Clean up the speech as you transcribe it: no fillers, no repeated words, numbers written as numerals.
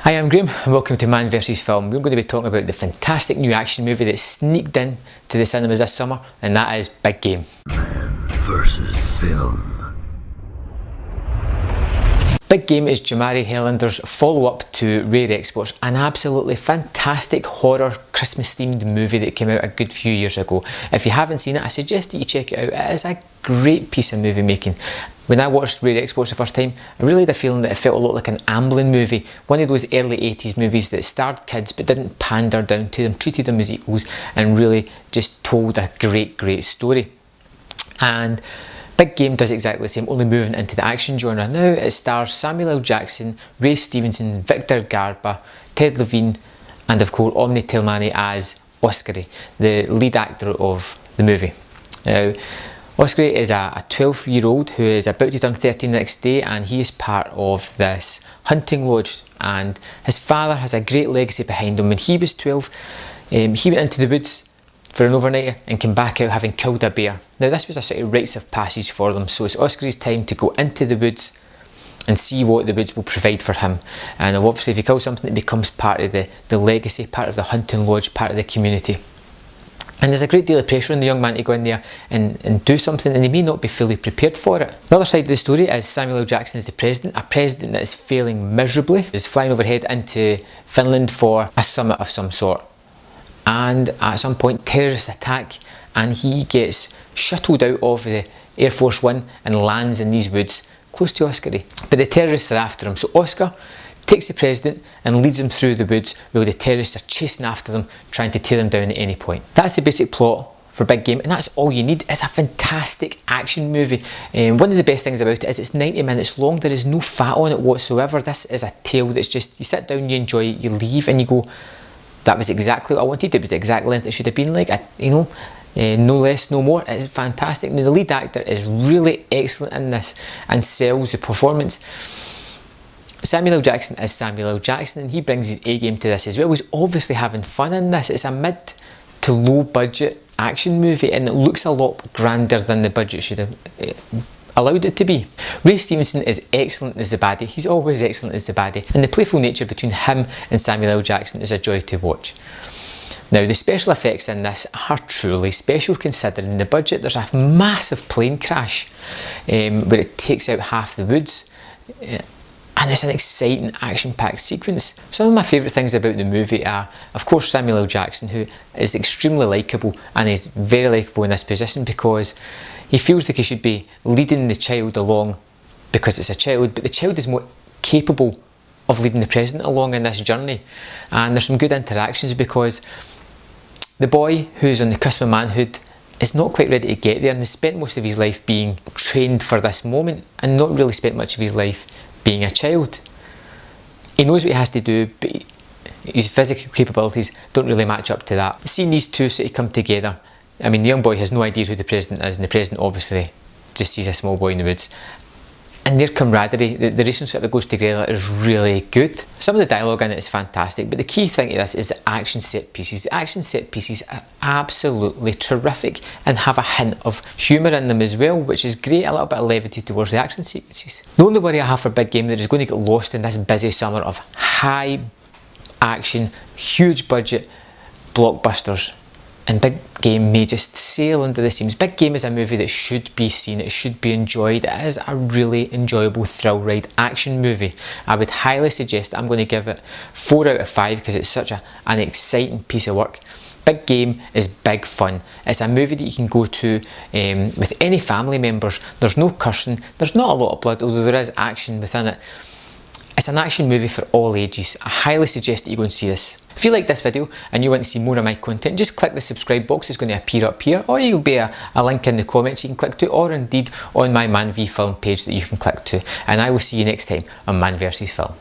Hi, I'm Graham and welcome to Man vs Film. We're going to be talking about the fantastic new action movie that sneaked in to the cinemas this summer, and that is Big Game. Man vs Film. Big Game is Jamari Hellander's follow-up to Rare Exports, an absolutely fantastic horror Christmas themed movie that came out a good few years ago. If you haven't seen it, I suggest that you check it out. It is a great piece of movie making. When I watched Rare Exports the first time, I really had a feeling that it felt a lot like an Amblin movie, one of those early 80s movies that starred kids but didn't pander down to them, treated them as equals, and really just told a great story. And Big Game does exactly the same, only moving into the action genre. Now it stars Samuel L. Jackson, Ray Stevenson, Victor Garber, Ted Levine, and of course Omni Tilmani as Oscary, the lead actor of the movie. Now, Oscary is a 12-year-old who is about to turn 13 the next day, and he is part of this hunting lodge, and his father has a great legacy behind him. When he was 12, he went into the woods for an overnighter and came back out having killed a bear. Now this was a sort of rites of passage for them, so it's Oscary's time to go into the woods and see what the woods will provide for him. And obviously if you kill something, it becomes part of the legacy, part of the hunting lodge, part of the community. And there's a great deal of pressure on the young man to go in there and do something, and he may not be fully prepared for it. The other side of the story is Samuel L. Jackson as the president, a president that is failing miserably. He's flying overhead into Finland for a summit of some sort. And at some point terrorists attack and he gets shuttled out of the Air Force One and lands in these woods close to Oscary. But the terrorists are after him, so Oscar takes the president and leads him through the woods while the terrorists are chasing after them, trying to tear them down at any point. That's the basic plot for Big Game, and that's all you need. It's a fantastic action movie. One of the best things about it is it's 90 minutes long. There is no fat on it whatsoever. This is a tale that's just, you sit down, you enjoy it, you leave and you go, that was exactly what I wanted. It was the exact length it should have been, like, no less, no more. It's fantastic. Now, the lead actor is really excellent in this and sells the performance. Samuel L. Jackson is Samuel L. Jackson, and he brings his A game to this as well. He's obviously having fun in this. It's a mid to low budget action movie, and it looks a lot grander than the budget should have allowed it to be. Ray Stevenson is excellent as the baddie. He's always excellent as the baddie, and the playful nature between him and Samuel L. Jackson is a joy to watch. Now, the special effects in this are truly special considering the budget. There's a massive plane crash where it takes out half the woods, and it's an exciting action-packed sequence. Some of my favourite things about the movie are, of course, Samuel L. Jackson, who is extremely likeable and is very likeable in this position because he feels like he should be leading the child along because it's a child, but the child is more capable of leading the president along in this journey. And there's some good interactions because the boy who's on the cusp of manhood is not quite ready to get there, and has spent most of his life being trained for this moment and not really spent much of his life being a child. He knows what he has to do, but his physical capabilities don't really match up to that. Seeing these two sort of come together, I mean, the young boy has no idea who the president is, and the president obviously just sees a small boy in the woods. And their camaraderie, the relationship that goes together is really good. Some of the dialogue in it is fantastic, but the key thing to this is the action set pieces. The action set pieces are absolutely terrific and have a hint of humour in them as well, which is great, a little bit of levity towards the action sequences. The only worry I have for Big Game that is going to get lost in this busy summer of high action, huge budget blockbusters, and Big Game may just sail under the seams. Big Game is a movie that should be seen, it should be enjoyed. It is a really enjoyable thrill ride action movie. I would highly suggest, I'm going to give it 4 out of 5 because it's such an exciting piece of work. Big Game is big fun. It's a movie that you can go to with any family members. There's no cursing, there's not a lot of blood, although there is action within it. It's an action movie for all ages. I highly suggest that you go and see this. If you like this video and you want to see more of my content, just click the subscribe box. It's going to appear up here, or you'll be a link in the comments you can click to, or indeed on my Man v Film page that you can click to. And I will see you next time on Man vs Film.